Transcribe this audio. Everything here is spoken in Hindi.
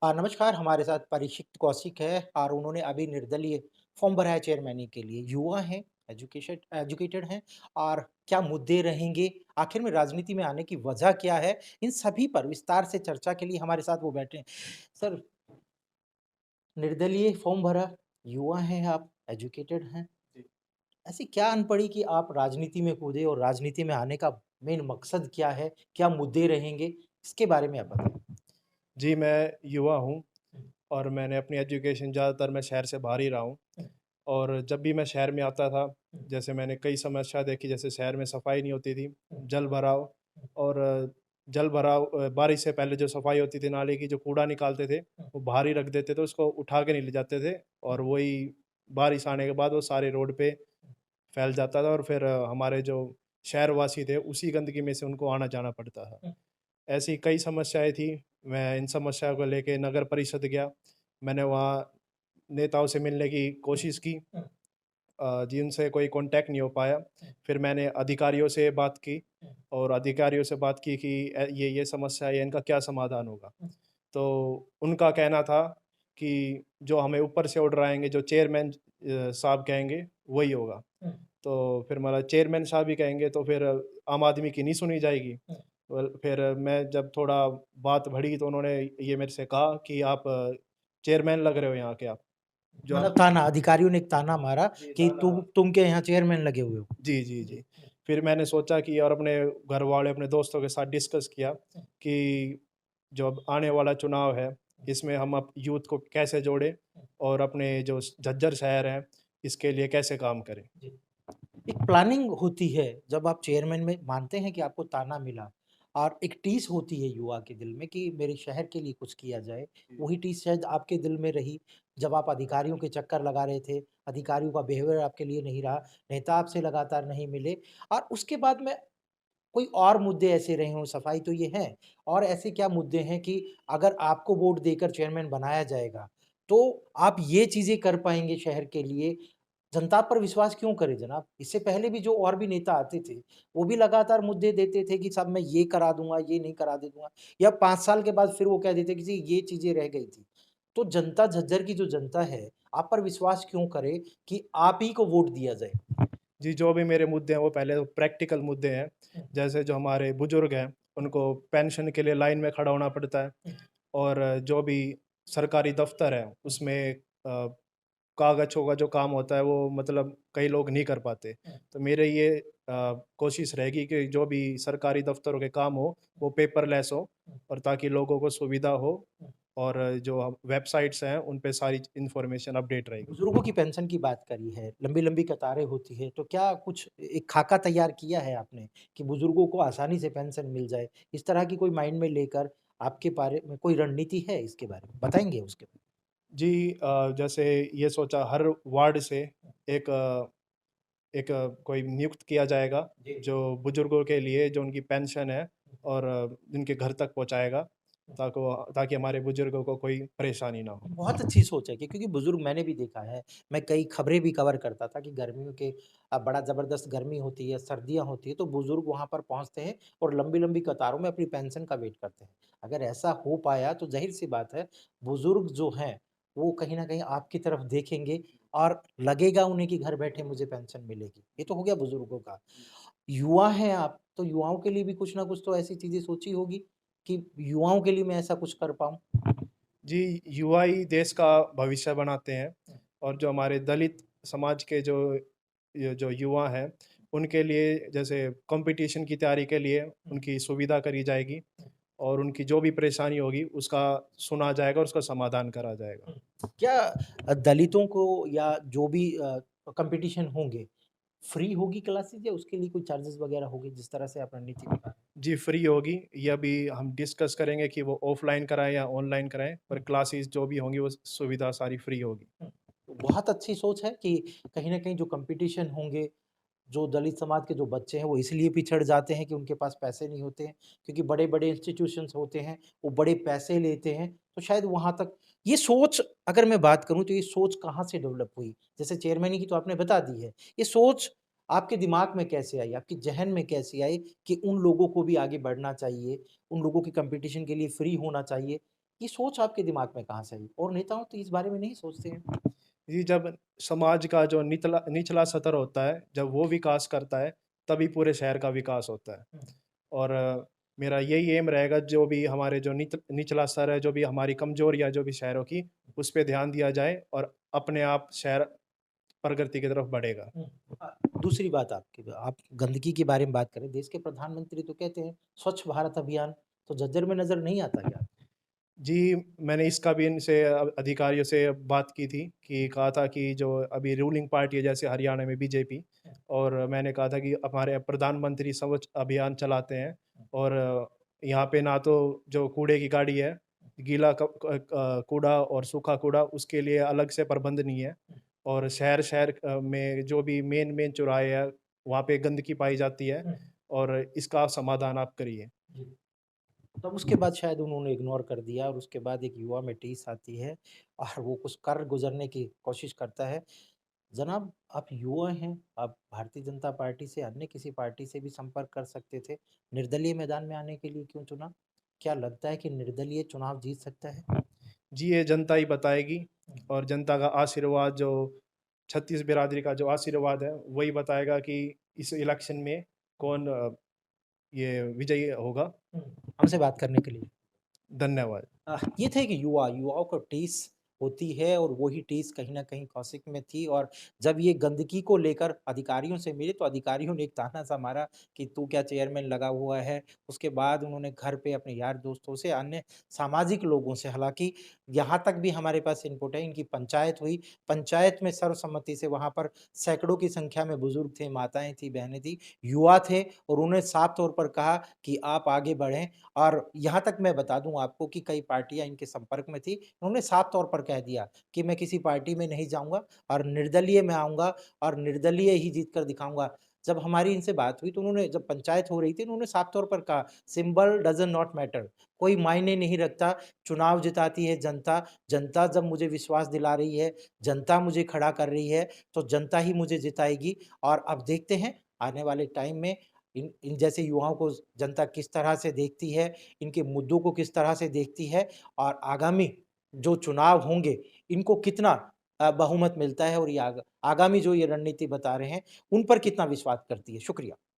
नमस्कार, हमारे साथ परीक्षित कौशिक है और उन्होंने अभी निर्दलीय फॉर्म भरा है चेयरमैनी के लिए। युवा हैं, एजुकेटेड हैं और क्या मुद्दे रहेंगे, आखिर में राजनीति में आने की वजह क्या है, इन सभी पर विस्तार से चर्चा के लिए हमारे साथ वो बैठे हैं। सर, निर्दलीय फॉर्म भरा, युवा हैं आप, एजुकेटेड हैं, ऐसी क्या अनपढ़ी कि आप राजनीति में कूदे और राजनीति में आने का मेन मकसद क्या है? क्या मुद्दे रहेंगे? इसके बारे में आप बताएँ। जी, मैं युवा हूँ और मैंने अपनी एजुकेशन ज़्यादातर मैं शहर से बाहर ही रहा हूँ और जब भी मैं शहर में आता था, जैसे मैंने कई समस्या देखी, जैसे शहर में सफाई नहीं होती थी, जल-भराव और जल-भराव बारिश से पहले जो सफाई होती थी, नाले की जो कूड़ा निकालते थे, वो बाहर ही रख देते थे, उसको उठा के नहीं ले जाते थे और वही बारिश आने के बाद वो सारे रोड पे फैल जाता था और फिर हमारे जो शहरवासी थे, उसी गंदगी में से उनको आना-जाना पड़ता था। ऐसी कई समस्याएँ थी, मैं इन समस्याओं को लेके नगर परिषद गया। मैंने वहाँ नेताओं से मिलने की कोशिश की जिनसे कोई कॉन्टैक्ट नहीं हो पाया। फिर मैंने अधिकारियों से बात की और अधिकारियों से बात की कि ये समस्या है, इनका क्या समाधान होगा? तो उनका कहना था कि जो हमें ऊपर से ऑर्डर आएँगे, जो चेयरमैन साहब कहेंगे, वही होगा। तो फिर मतलब चेयरमैन साहब ही कहेंगे तो फिर आम आदमी की नहीं सुनी जाएगी। वेल फिर मैं जब थोड़ा बात बढ़ी तो उन्होंने ये मेरे से कहा कि आप चेयरमैन लग रहे हो यहाँ के आप। जो मतलब ताना अधिकारियों ने एक ताना मारा जी, कि ताना तुम क्या यहाँ चेयरमैन लगे हुए हो? जी, जी, जी। फिर मैंने सोचा कि और अपने घरवाले, अपने दोस्तों के साथ डिस्कस किया कि जो अब आने वाला चुनाव है, इसमें हम अब यूथ को कैसे जोड़ें और अपने जो झज्जर शहर है, इसके लिए कैसे काम करें? जी। एक प्लानिंग होती है जब आप चेयरमैन में मानते हैं कि आपको ताना मिला और एक टीस होती है युवा के दिल में कि मेरे शहर के लिए कुछ किया जाए। जी। वही टीस शायद आपके दिल में रही जब आप अधिकारियों के चक्कर लगा रहे थे, अधिकारियों का बिहेवियर आपके लिए नहीं रहा, नेता आपसे लगातार नहीं मिले और उसके बाद में कोई और मुद्दे ऐसे रहे हों, सफाई तो ये है और ऐसे क्या मुद्दे हैं कि अगर आपको वोट देकर चेयरमैन बनाया जाएगा, तो आप ये चीज़ें कर पाएँगे शहर के लिए। जनता पर विश्वास क्यों करें जनाब? इससे पहले भी जो और भी नेता आते थे, वो भी लगातार मुद्दे देते थे कि साहब मैं ये करा दूँगा, ये नहीं करा दे दूँगा या 5 साल के बाद फिर वो कह देते कि जी ये चीज़ें रह गई थी। तो जनता झज्जर की जो जनता है, आप पर विश्वास क्यों करे कि आप ही को वोट दिया जाए? जी, जो भी मेरे मुद्दे हैं वो पहले तो प्रैक्टिकल मुद्दे हैं। जैसे जो हमारे बुज़ुर्ग हैं, उनको पेंशन के लिए लाइन में खड़ा होना पड़ता है और जो भी सरकारी दफ़्तर है उसमें कागज़ों का जो काम होता है वो मतलब कई लोग नहीं कर पाते। तो मेरे ये कोशिश रहेगी कि जो भी सरकारी दफ़्तरों के काम हो, वो पेपरलेस हो और ताकि लोगों को सुविधा हो और जो वेबसाइट्स हैं, उन पे सारी इन्फॉर्मेशन अपडेट रहेगी। बुजुर्गों की पेंशन की बात करी है, लंबी-लंबी कतारें होती है, तो क्या कुछ एक खाका तैयार किया है आपने कि बुजुर्गों को आसानी से पेंशन मिल जाए? इस तरह की कोई माइंड में लेकर आपके बारे में कोई रणनीति है इसके बारे में? बताएँगे उसके बारे जी जैसे ये सोचा हर वार्ड से एक कोई नियुक्त किया जाएगा, में? जो बुजुर्गों के लिए जो उनकी पेंशन है और उनके घर तक पहुँचाएगा, ताकि हमारे बुजुर्गों को कोई परेशानी ना हो। बहुत अच्छी सोच है क्योंकि बुजुर्ग मैंने भी देखा है, मैं कई खबरें भी कवर करता था कि गर्मियों के बड़ा ज़बरदस्त गर्मी होती है, सर्दियाँ होती हैं, तो बुजुर्ग वहाँ पर पहुँचते हैं और लंबी-लंबी कतारों में अपनी पेंशन का वेट करते हैं। अगर ऐसा हो पाया तो ज़ाहिर-सी बात है, बुजुर्ग जो हैं, वो कहीं न कहीं आपकी तरफ देखेंगे और लगेगा उन्हें कि घर बैठे मुझे पेंशन मिलेगी। ये तो हो गया बुजुर्गों का। युवा हैं आप, तो युवाओं के लिए भी कुछ ना कुछ तो ऐसी चीज़ें सोची होगी कि युवाओं के लिए मैं ऐसा कुछ कर पाऊँ? जी, युवा ही देश का भविष्य बनाते हैं और जो हमारे दलित समाज के जो युवा हैं, उनके लिए जैसे कॉम्पिटिशन की तैयारी के लिए उनकी सुविधा करी जाएगी और उनकी जो भी परेशानी होगी, उसका सुना जाएगा और उसका समाधान करा जाएगा। क्या दलितों को या जो भी कॉम्पिटिशन होंगे, फ्री होगी क्लासेस या उसके लिए कोई चार्जेस वगैरह होंगे जिस तरह से आप रणनीति बता रहे जी, फ्री होगी। ये अभी हम डिस्कस करेंगे कि वो ऑफ़लाइन कराएँ या ऑनलाइन कराएँ, पर हैं? क्लासेस जो भी होंगी, वो सुविधा सारी फ्री होगी। हुँ, हुँ। बहुत अच्छी सोच है कि कहीं न कहीं जो कॉम्पिटिशन होंगे, जो दलित समाज के जो बच्चे हैं, वो इसलिए पिछड़ जाते हैं कि उनके पास पैसे नहीं होते हैं, क्योंकि बड़े-बड़े इंस्टीट्यूशंस होते हैं, वो बड़े पैसे लेते हैं, तो शायद वहाँ तक ये सोच अगर मैं बात करूँ तो ये सोच कहाँ से डेवलप हुई? जैसे चेयरमैनी की तो आपने बता दी है, ये सोच आपके दिमाग में कैसे आई? आपके ज़हन में कैसे आई कि उन लोगों को भी आगे बढ़ना चाहिए, उन लोगों की कॉम्पिटिशन के लिए फ्री होना चाहिए? ये सोच आपके दिमाग में कहाँ से आई? और नेताओं तो इस बारे में नहीं सोचते हैं। जी, जब समाज का जो निचला निचला सतर होता है, जब वो विकास करता है, तभी पूरे शहर का विकास होता है। हुँ। और मेरा यही एम रहेगा, जो भी हमारे जो निचला स्तर है, जो भी हमारी कमज़ोरियाँ जो भी शहरों की, उस पे ध्यान दिया जाए और अपने आप शहर प्रगति की तरफ बढ़ेगा। हुँ। दूसरी बात आप गंदगी के बारे में बात करें, देश के प्रधानमंत्री तो कहते हैं स्वच्छ भारत अभियान, तो झज्जर में नज़र नहीं आता क्या? जी, मैंने इसका भी इनसे अधिकारियों से बात की थी कि कहा था कि जो अभी रूलिंग पार्टी है जैसे हरियाणा में बीजेपी, और मैंने कहा था कि हमारे प्रधानमंत्री स्वच्छ अभियान चलाते हैं, और यहाँ पे ना तो जो कूड़े की गाड़ी है, गीला कूड़ा और सूखा कूड़ा उसके लिए अलग से प्रबंध नहीं है, और शहर-शहर में जो भी मेन-मेन चौराहे हैं, वहाँ पे गंदगी पाई जाती है, हुँ। और इसका समाधान आप करिए। जी। तब उसके बाद शायद उन्होंने इग्नोर कर दिया और उसके बाद एक युवा में टीस आती है और वो कुछ कर गुज़रने की कोशिश करता है। जनाब, आप युवा हैं, आप भारतीय जनता पार्टी से अन्य किसी पार्टी से भी संपर्क कर सकते थे। निर्दलीय मैदान में आने के लिए क्यों चुना? क्या लगता है कि निर्दलीय चुनाव जीत सकता है? जी, ये जनता ही बताएगी, हुँ। और जनता का आशीर्वाद जो छत्तीस बिरादरी का जो आशीर्वाद है, वही बताएगा कि इस इलेक्शन में कौन ये विजयी होगा। हुँ। हमसे बात करने के लिए। धन्यवाद। ये थे कि युवाओं को टीस होती है और वही टीस कहीं न कहीं कौशिक में थी और जब ये गंदगी को लेकर अधिकारियों से मिले तो अधिकारियों ने एक ताना-सा मारा कि तू क्या चेयरमैन लगा हुआ है। उसके बाद उन्होंने घर पे अपने यार दोस्तों से, अन्य सामाजिक लोगों से हालाँकि यहाँ तक भी हमारे पास इनपुट है, इनकी पंचायत हुई। पंचायत में सर्वसम्मति से वहाँ पर सैकड़ों की संख्या में बुजुर्ग थे, माताएँ थी, बहनें थी, युवा थे और उन्होंने साफ तौर पर कहा कि आप आगे बढ़ें और यहाँ तक मैं बता दूँ आपको कि कई पार्टियाँ इनके संपर्क में थी। उन्होंने साफ तौर पर कह दिया कि मैं किसी पार्टी में नहीं जाऊँगा और निर्दलीय में आऊँगा और निर्दलीय ही जीत कर दिखाऊँगा। जब हमारी इनसे बात हुई तो उन्होंने जब पंचायत हो रही थी, उन्होंने साफ तौर पर कहा सिंबल डज़न्ट नॉट मैटर कोई मायने नहीं रखता, चुनाव जिताती है जनता। जनता जब मुझे विश्वास दिला रही है, जनता मुझे खड़ा कर रही है, तो जनता ही मुझे जिताएगी और अब देखते हैं आने वाले टाइम में इन इन जैसे युवाओं को जनता किस तरह से देखती है, इनके मुद्दों को किस तरह से देखती है और आगामी जो चुनाव होंगे, इनको कितना बहुमत मिलता है और ये आगामी जो ये रणनीति बता रहे हैं, उन पर कितना विश्वास करती है। शुक्रिया।